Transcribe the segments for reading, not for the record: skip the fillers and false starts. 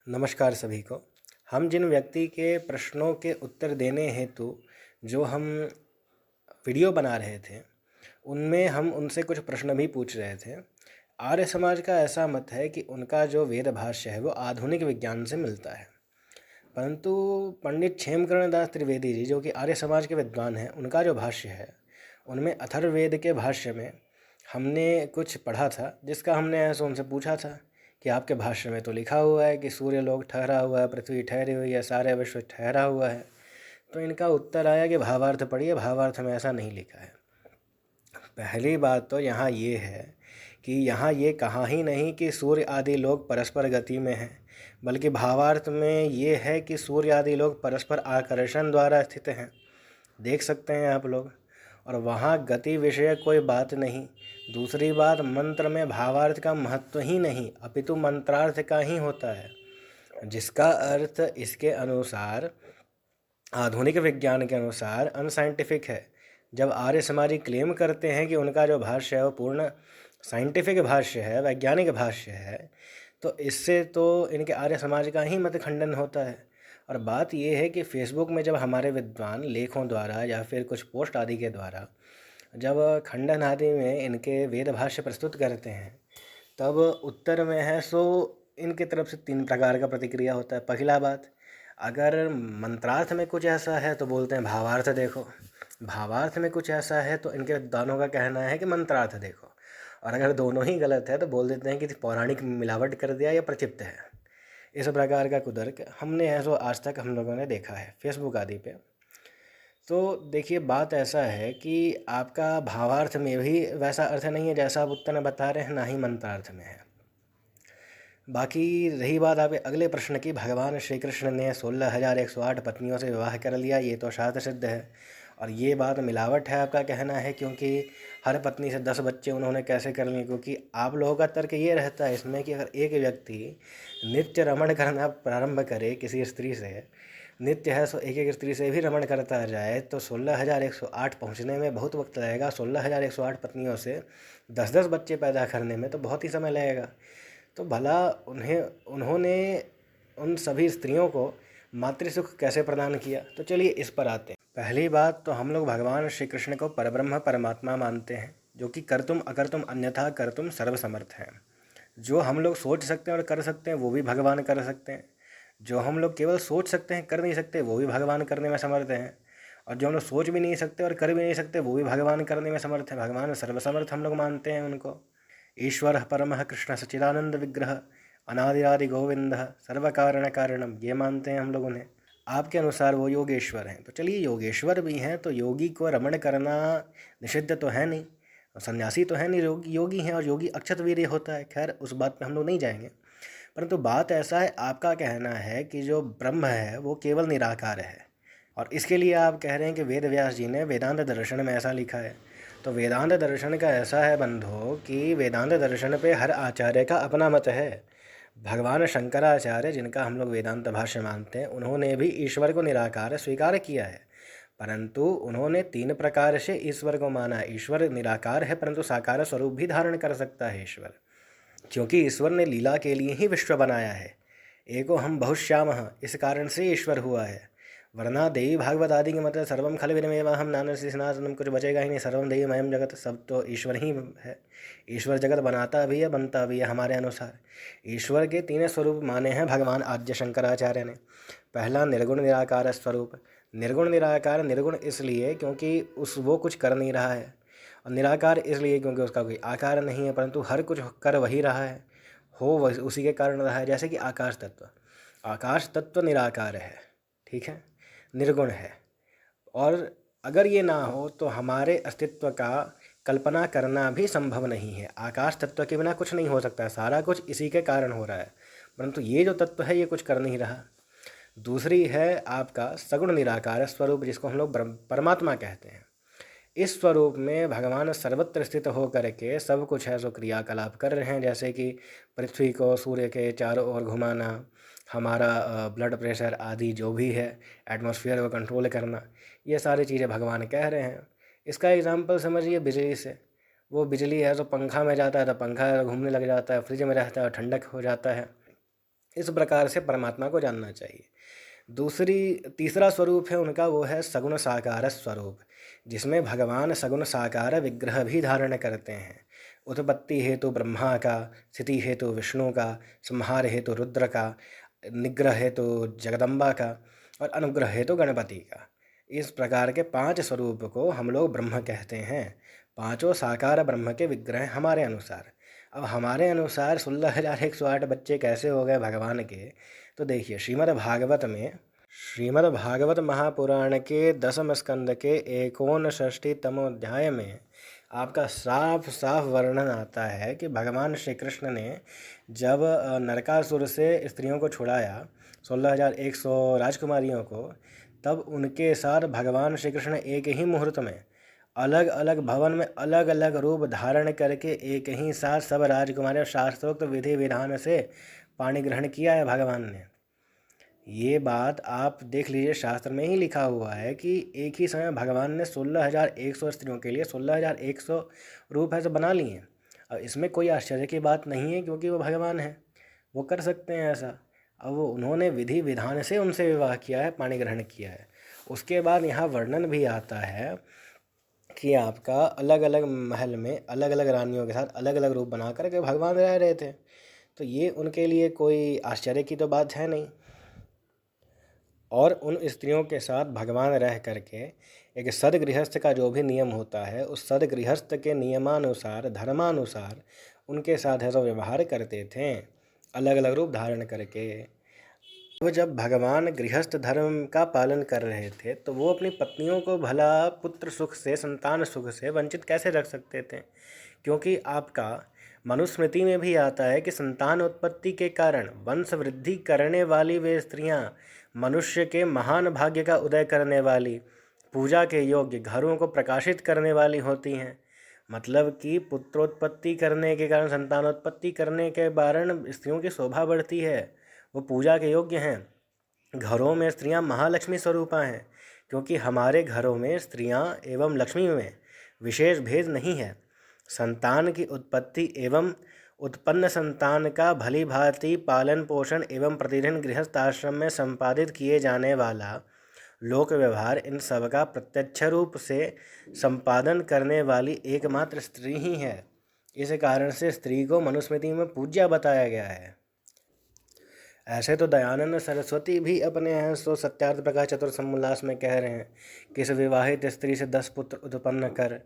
नमस्कार सभी को। हम जिन व्यक्ति के प्रश्नों के उत्तर देने हेतु जो हम वीडियो बना रहे थे, उनमें हम उनसे कुछ प्रश्न भी पूछ रहे थे। आर्य समाज का ऐसा मत है कि उनका जो वेद भाष्य है वो आधुनिक विज्ञान से मिलता है, परंतु पंडित क्षेमकर्ण दास त्रिवेदी जी जो कि आर्य समाज के विद्वान हैं, उनका जो भाष्य है उनमें अथर्ववेद के भाष्य में हमने कुछ पढ़ा था, जिसका हमने ऐसे उनसे पूछा था कि आपके भाष्य में तो लिखा हुआ है कि सूर्य लोक ठहरा हुआ है, पृथ्वी ठहरी हुई है, सारे विश्व ठहरा हुआ है। तो इनका उत्तर आया कि भावार्थ पढ़िए, भावार्थ में ऐसा नहीं लिखा है। पहली बात तो यहाँ ये है कि यहाँ ये कहा ही नहीं कि सूर्य आदि लोग परस्पर गति में हैं, बल्कि भावार्थ में ये है कि सूर्य आदि लोग परस्पर आकर्षण द्वारा स्थित हैं। देख सकते हैं आप लोग। और वहाँ गति विषय कोई बात नहीं। दूसरी बात, मंत्र में भावार्थ का महत्व ही नहीं अपितु मंत्रार्थ का ही होता है, जिसका अर्थ इसके अनुसार, आधुनिक विज्ञान के अनुसार अनसाइंटिफिक है। जब आर्य समाजी क्लेम करते हैं कि उनका जो भाष्य है वो पूर्ण साइंटिफिक भाष्य है, वैज्ञानिक भाष्य है, तो इससे तो इनके आर्य समाज का ही मत खंडन होता है। और बात यह है कि फेसबुक में जब हमारे विद्वान लेखों द्वारा या फिर कुछ पोस्ट आदि के द्वारा जब खंडन आदि में इनके वेद भाष्य प्रस्तुत करते हैं, तब उत्तर में है सो इनके तरफ से 3 प्रकार का प्रतिक्रिया होता है। पहला बात, अगर मंत्रार्थ में कुछ ऐसा है तो बोलते हैं भावार्थ देखो, भावार्थ में कुछ ऐसा है तो इनके विद्वानों का कहना है कि मंत्रार्थ देखो, और अगर दोनों ही गलत है तो बोल देते हैं कि पौराणिक मिलावट कर दिया या प्रक्षिप्त है। इस प्रकार का कुतर्क हमने ऐसो आज तक हम लोगों ने देखा है फेसबुक आदि पे। तो देखिए, बात ऐसा है कि आपका भावार्थ में भी वैसा अर्थ नहीं है जैसा आप उत्तर में बता रहे हैं, ना ही मंत्रार्थ में है। बाकी रही बात आपके अगले प्रश्न की, भगवान श्री कृष्ण ने 16,108 पत्नियों से विवाह कर लिया, ये तो शास्त्र सिद्ध है। और ये बात मिलावट है आपका कहना है, क्योंकि हर पत्नी से 10 बच्चे उन्होंने कैसे कर लिए? क्योंकि आप लोगों का तर्क ये रहता है इसमें कि अगर एक व्यक्ति नित्य रमण करना प्रारंभ करे किसी स्त्री से, नित्य है सो एक एक स्त्री से भी रमण करता जाए, तो 16,108 पहुँचने में बहुत वक्त लगेगा। 16,108 पत्नियों से 10-10 बच्चे पैदा करने में तो बहुत ही समय लगेगा। तो भला उन्होंने उन सभी स्त्रियों को मातृसुख कैसे प्रदान किया? तो चलिए इस पर आते हैं। पहली बात तो हम लोग भगवान श्री कृष्ण को परब्रह्म परमात्मा मानते हैं, जो कि कर्तुम अकर्तुम अन्यथा कर्तुम सर्वसमर्थ हैं। जो हम लोग सोच सकते हैं और कर सकते हैं वो भी भगवान कर सकते हैं। जो हम लोग केवल सोच सकते हैं कर नहीं सकते वो भी भगवान करने में समर्थ हैं। और जो हम लोग सोच भी नहीं सकते और कर भी नहीं सकते वो भी भगवान करने में समर्थ है। भगवान सर्वसमर्थ हम लोग मानते हैं उनको। ईश्वर परमः कृष्ण सच्चिदानंद विग्रह अनादिरादि गोविंद सर्व कारण कारणम, ये मानते हैं हम लोग उन्हें। आपके अनुसार वो योगेश्वर हैं, तो चलिए योगेश्वर भी हैं तो योगी को रमण करना निषिद्ध तो है नहीं, सन्यासी तो है नहीं, योगी हैं, और योगी अक्षत वीर्य होता है। खैर उस बात पे हम लोग नहीं जाएंगे, परंतु बात ऐसा है, आपका कहना है कि जो ब्रह्म है वो केवल निराकार है, और इसके लिए आप कह रहे हैं कि वेद व्यास जी ने वेदांत दर्शन में ऐसा लिखा है। तो वेदांत दर्शन का ऐसा है बंधो कि वेदांत दर्शन पे हर आचार्य का अपना मत है। भगवान शंकराचार्य, जिनका हम लोग वेदांत भाष्य मानते हैं, उन्होंने भी ईश्वर को निराकार स्वीकार किया है, परंतु उन्होंने 3 प्रकार से ईश्वर को माना। ईश्वर निराकार है परंतु साकार स्वरूप भी धारण कर सकता है ईश्वर, क्योंकि ईश्वर ने लीला के लिए ही विश्व बनाया है। एको हम बहुश्यामः, इस कारण से ईश्वर हुआ है। वरना देवी भागवत आदि के मतलब सर्वम खल विनमेवा हम नानसी सनातनम, कुछ बचेगा ही नहीं। सर्वम देवीमयम जगत, सब तो ईश्वर ही है। ईश्वर जगत बनाता भी है बनता भी है हमारे अनुसार। ईश्वर के 3 स्वरूप माने हैं भगवान आद्य शंकराचार्य ने। पहला निर्गुण निराकार स्वरूप। निर्गुण निराकार, निर्गुण इसलिए क्योंकि वो कुछ कर नहीं रहा है, और निराकार इसलिए क्योंकि उसका कोई आकार नहीं है, परंतु हर कुछ कर वही रहा है, हो वह उसी के कारण रहा है। जैसे कि आकाश तत्व, आकाश तत्व निराकार है, ठीक है, निर्गुण है। और अगर ये ना हो तो हमारे अस्तित्व का कल्पना करना भी संभव नहीं है। आकाश तत्व के बिना कुछ नहीं हो सकता है, सारा कुछ इसी के कारण हो रहा है, परंतु ये जो तत्व है ये कुछ कर नहीं रहा। दूसरी है आपका सगुण निराकार स्वरूप, जिसको हम लोग परमात्मा कहते हैं। इस स्वरूप में भगवान सर्वत्र स्थित होकर के सब कुछ है सो क्रियाकलाप कर रहे हैं, जैसे कि पृथ्वी को सूर्य के चारों ओर घुमाना, हमारा ब्लड प्रेशर आदि जो भी है, एटमॉस्फेयर को कंट्रोल करना, ये सारी चीज़ें भगवान कह रहे हैं। इसका एग्जांपल समझिए बिजली से। वो बिजली है तो पंखा में जाता है तो पंखा घूमने लग जाता है, फ्रिज में रहता है ठंडक हो जाता है। इस प्रकार से परमात्मा को जानना चाहिए। तीसरा स्वरूप है उनका, वो है सगुण साकार स्वरूप, जिसमें भगवान सगुण साकार विग्रह भी धारण करते हैं। उत्पत्ति हेतु ब्रह्मा का, स्थिति हेतु विष्णु का, संहार हेतु रुद्र का, निग्रह हेतु जगदम्बा का और अनुग्रह हेतु गणपति का। इस प्रकार के 5 स्वरूप को हम लोग ब्रह्म कहते हैं। 5 साकार ब्रह्म के विग्रह हमारे अनुसार। अब हमारे अनुसार 16,108 बच्चे कैसे हो गए भगवान के, तो देखिए श्रीमद् भागवत महापुराण के 10वें स्कंद के 59तम अध्याय में आपका साफ साफ वर्णन आता है कि भगवान श्री कृष्ण ने जब नरकासुर से स्त्रियों को छुड़ाया, 16,100 राजकुमारियों को, तब उनके साथ भगवान श्री कृष्ण एक ही मुहूर्त में अलग अलग भवन में अलग अलग रूप धारण करके एक ही साथ सब राजकुमारियों शास्त्रोक्त विधि विधान से पाणी ग्रहण किया है भगवान ने। ये बात आप देख लीजिए, शास्त्र में ही लिखा हुआ है कि एक ही समय भगवान ने 16,100 स्त्रियों के लिए 16,100 रूप ऐसे बना लिए हैं। अब इसमें कोई आश्चर्य की बात नहीं है, क्योंकि वो भगवान है, वो कर सकते हैं ऐसा। अब वो उन्होंने विधि विधान से उनसे विवाह किया है, पाणी ग्रहण किया है। उसके बाद यहाँ वर्णन भी आता है कि आपका अलग अलग महल में अलग अलग रानियों के साथ अलग अलग रूप बना करके भगवान रह रहे थे। तो ये उनके लिए कोई आश्चर्य की तो बात है नहीं। और उन स्त्रियों के साथ भगवान रह करके एक सदगृहस्थ का जो भी नियम होता है, उस सदगृहस्थ के नियमानुसार धर्मानुसार उनके साथ ऐसा व्यवहार करते थे, अलग अलग रूप धारण करके। वो जब भगवान गृहस्थ धर्म का पालन कर रहे थे तो वो अपनी पत्नियों को भला पुत्र सुख से, संतान सुख से वंचित कैसे रख सकते थे? क्योंकि आपका मनुस्मृति में भी आता है कि संतान उत्पत्ति के कारण वंश वृद्धि करने वाली वे स्त्रियां मनुष्य के महान भाग्य का उदय करने वाली, पूजा के योग्य, घरों को प्रकाशित करने वाली होती हैं। मतलब कि पुत्रोत्पत्ति करने के कारण, संतानोत्पत्ति करने के कारण स्त्रियों की शोभा बढ़ती है, वो पूजा के योग्य हैं। घरों में स्त्रियां महालक्ष्मी स्वरूपा हैं, क्योंकि हमारे घरों में स्त्रियां एवं लक्ष्मी में विशेष भेद नहीं है। संतान की उत्पत्ति एवं उत्पन्न संतान का भली भांति पालन पोषण एवं प्रतिदिन गृहस्थ आश्रम में संपादित किए जाने वाला लोक व्यवहार, इन सब का प्रत्यक्ष रूप से संपादन करने वाली एकमात्र स्त्री ही है। इस कारण से स्त्री को मनुस्मृति में पूज्या बताया गया है। ऐसे तो दयानंद सरस्वती भी अपने हैं सो सत्यार्थ प्रकाश चतुर्समोल्लास में कह रहे हैं कि इस विवाहित स्त्री से 10 पुत्र उत्पन्न कर।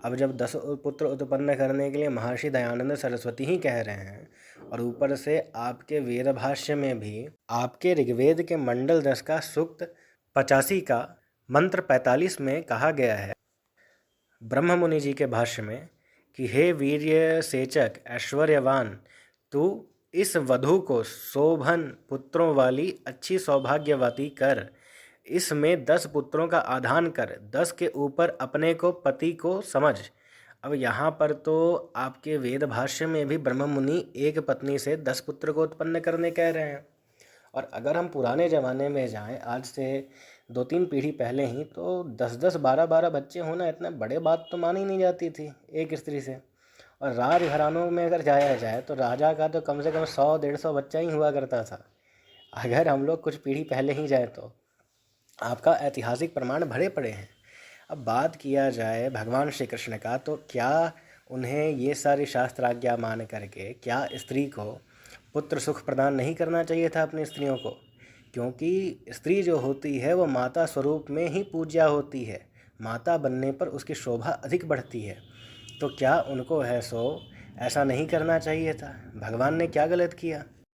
अब जब 10 पुत्र उत्पन्न करने के लिए महर्षि दयानंद सरस्वती ही कह रहे हैं, और ऊपर से आपके वेद भाष्य में भी आपके ऋग्वेद के मंडल 10 का सूक्त 85 का मंत्र 45 में कहा गया है ब्रह्म मुनि जी के भाष्य में कि हे वीर्य सेचक ऐश्वर्यवान, तू इस वधू को शोभन पुत्रों वाली अच्छी सौभाग्यवती कर, इसमें 10 पुत्रों का आधान कर, 10 के ऊपर अपने को पति को समझ। अब यहाँ पर तो आपके वेद भाष्य में भी ब्रह्म मुनि एक पत्नी से 10 पुत्र को उत्पन्न करने कह रहे हैं। और अगर हम पुराने ज़माने में जाएं, आज से 2-3 पीढ़ी पहले ही, तो 10-10, 12-12 बच्चे होना इतने बड़े बात तो मानी नहीं जाती थी एक स्त्री से। और राजघरानों में अगर जाया जाए तो राजा का तो कम से कम 100-150 बच्चा ही हुआ करता था, अगर हम लोग कुछ पीढ़ी पहले ही जाए तो। आपका ऐतिहासिक प्रमाण भरे पड़े हैं। अब बात किया जाए भगवान श्री कृष्ण का, तो क्या उन्हें ये सारी शास्त्राज्ञा मान करके क्या स्त्री को पुत्र सुख प्रदान नहीं करना चाहिए था अपनी स्त्रियों को? क्योंकि स्त्री जो होती है वो माता स्वरूप में ही पूज्या होती है, माता बनने पर उसकी शोभा अधिक बढ़ती है। तो क्या उनको है सो ऐसा नहीं करना चाहिए था? भगवान ने क्या गलत किया?